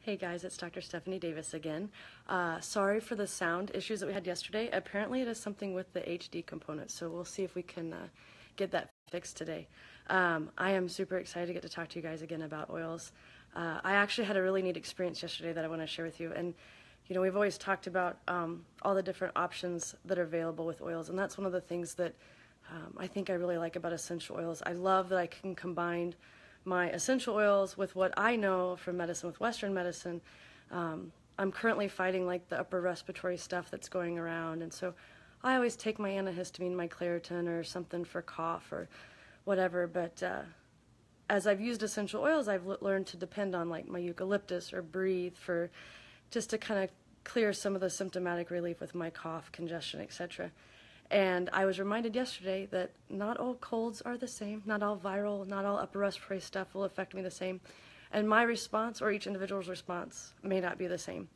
Hey guys, it's Dr. Stephanie Davis again. Sorry for the sound issues that we had yesterday. Apparently it is something with the HD component, so we'll see if we can get that fixed today. I am super excited to get to talk to you guys again about oils. I actually had a really neat experience yesterday that I want to share with you. And you know, we've always talked about all the different options that are available with oils, and that's one of the things that I think I really like about essential oils. I love that I can combine my essential oils with what I know from medicine, with Western medicine. I'm currently fighting like the upper respiratory stuff that's going around, and so I always take my antihistamine, my Claritin, or something for cough or whatever. But as I've used essential oils, I've learned to depend on like my eucalyptus or breathe for just to kind of clear some of the symptomatic relief with my cough, congestion, etc. And I was reminded yesterday that not all colds are the same, not all viral, not all upper respiratory stuff will affect me the same. And my response, or each individual's response, may not be the same.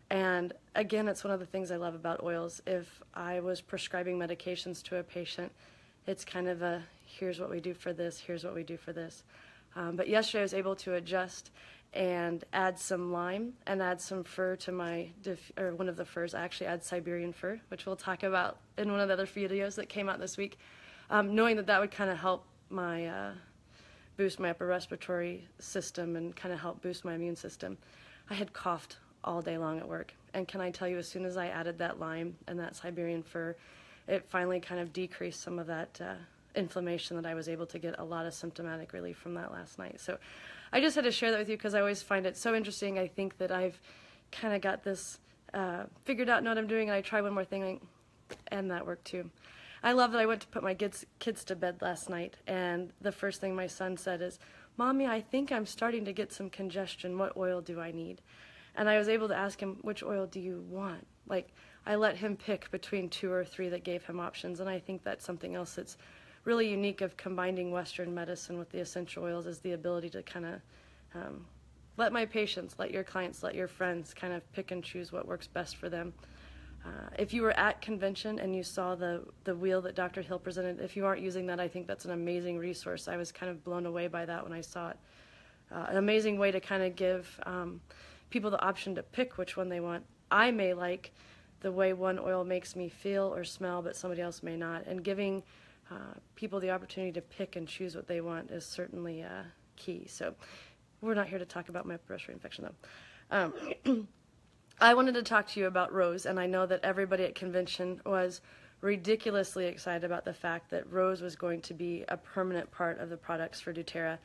And again, it's one of the things I love about oils. If I was prescribing medications to a patient, it's kind of a, here's what we do for this, here's what we do for this. But yesterday I was able to adjust and add some lime and add some fir to my, or one of the firs. I actually add Siberian fir, which we'll talk about in one of the other videos that came out this week, knowing that that would kind of help my, boost my upper respiratory system and kind of help boost my immune system. I had coughed all day long at work, and can I tell you, as soon as I added that lime and that Siberian fir, it finally kind of decreased some of that inflammation that I was able to get a lot of symptomatic relief from that last night. So I just had to share that with you because I always find it so interesting. I think that I've kind of got this figured out, know what I'm doing, and I try one more thing, and that worked too. I love that I went to put my kids to bed last night, and the first thing my son said is, "Mommy, I think I'm starting to get some congestion. What oil do I need?" And I was able to ask him, which oil do you want? Like, I let him pick between 2 or 3 that gave him options, and I think that's something else that's really unique of combining Western medicine with the essential oils, is the ability to kind of let my patients, let your clients, let your friends kind of pick and choose what works best for them. If you were at convention and you saw the wheel that Dr. Hill presented, if you aren't using that, I think that's an amazing resource. I was kind of blown away by that when I saw it. An amazing way to kind of give people the option to pick which one they want. I may like the way one oil makes me feel or smell, but somebody else may not. And giving people the opportunity to pick and choose what they want is certainly key. So we're not here to talk about my upper respiratory infection, though. I wanted to talk to you about rose, and I know that everybody at convention was ridiculously excited about the fact that rose was going to be a permanent part of the products for doTERRA.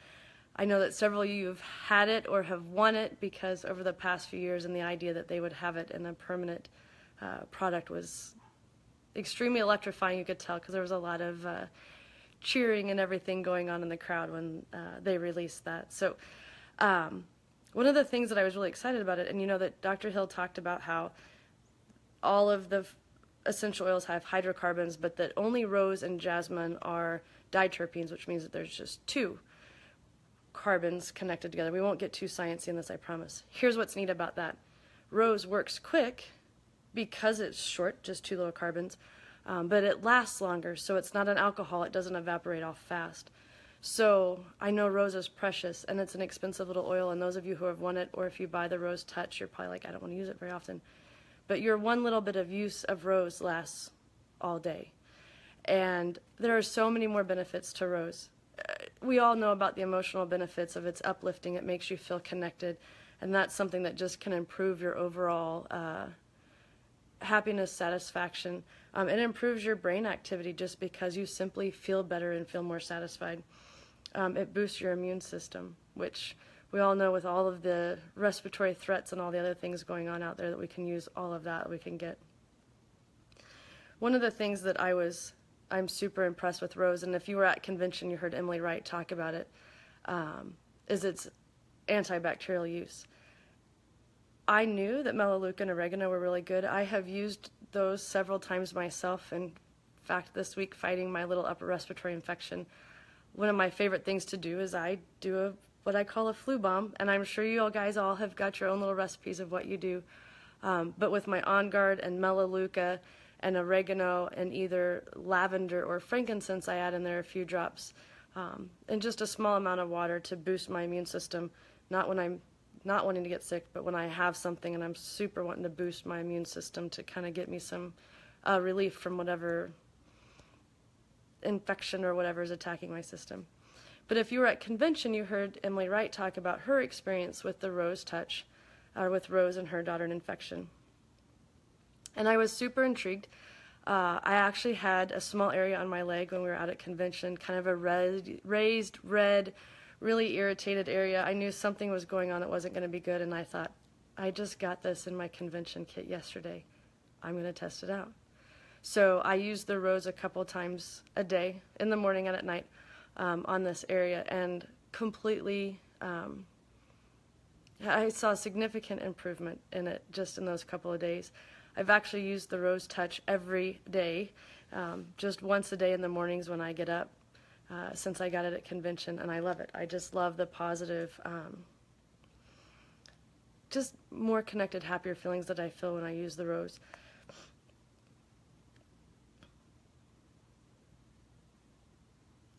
I know that several of you have had it or have won it because over the past few years, and the idea that they would have it in a permanent product was extremely electrifying. You could tell because there was a lot of cheering and everything going on in the crowd when they released that. So one of the things that I was really excited about it, and you know that Dr. Hill talked about how all of the essential oils have hydrocarbons, but that only rose and jasmine are diterpenes, which means that there's just 2 carbons connected together. We won't get too sciencey in this, I promise. Here's what's neat about that. Rose works quick because it's short, just 2 little carbons, but it lasts longer, so it's not an alcohol. It doesn't evaporate off fast. So I know rose is precious, and it's an expensive little oil, and those of you who have won it, or if you buy the Rose Touch, you're probably like, I don't want to use it very often. But your one little bit of use of rose lasts all day. And there are so many more benefits to rose. We all know about the emotional benefits of its uplifting. It makes you feel connected, and that's something that just can improve your overall happiness, satisfaction. It improves your brain activity just because you simply feel better and feel more satisfied. It boosts your immune system, which we all know with all of the respiratory threats and all the other things going on out there that we can use all of that we can get. One of the things that I'm super impressed with rose, and if you were at convention, you heard Emily Wright talk about it, is its antibacterial use. I knew that melaleuca and oregano were really good. I have used those several times myself. In fact, this week, fighting my little upper respiratory infection, one of my favorite things to do is I do what I call a flu bomb, and I'm sure you all guys all have got your own little recipes of what you do. But with my On Guard and melaleuca and oregano and either lavender or frankincense, I add in there a few drops and just a small amount of water to boost my immune system, not when I'm not wanting to get sick, but when I have something and I'm super wanting to boost my immune system to kind of get me some relief from whatever infection or whatever is attacking my system. But if you were at convention, you heard Emily Wright talk about her experience with the rose touch, or with Rose and her daughter an infection. And I was super intrigued. I actually had a small area on my leg when we were out at convention, kind of a raised red, really irritated area. I knew something was going on that wasn't going to be good, and I thought, I just got this in my convention kit yesterday. I'm going to test it out. So I used the Rose a couple times a day, in the morning and at night, on this area, and completely, I saw significant improvement in it just in those couple of days. I've actually used the Rose Touch every day, just once a day in the mornings when I get up, since I got it at convention, and I love it. I just love the positive, just more connected, happier feelings that I feel when I use the Rose.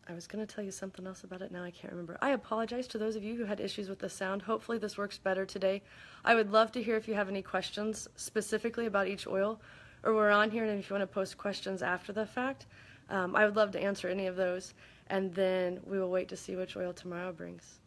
I was going to tell you something else about it, now I can't remember. I apologize to those of you who had issues with the sound. Hopefully this works better today. I would love to hear if you have any questions specifically about each oil, or we're on here, and if you want to post questions after the fact, I would love to answer any of those, and then we will wait to see which oil tomorrow brings.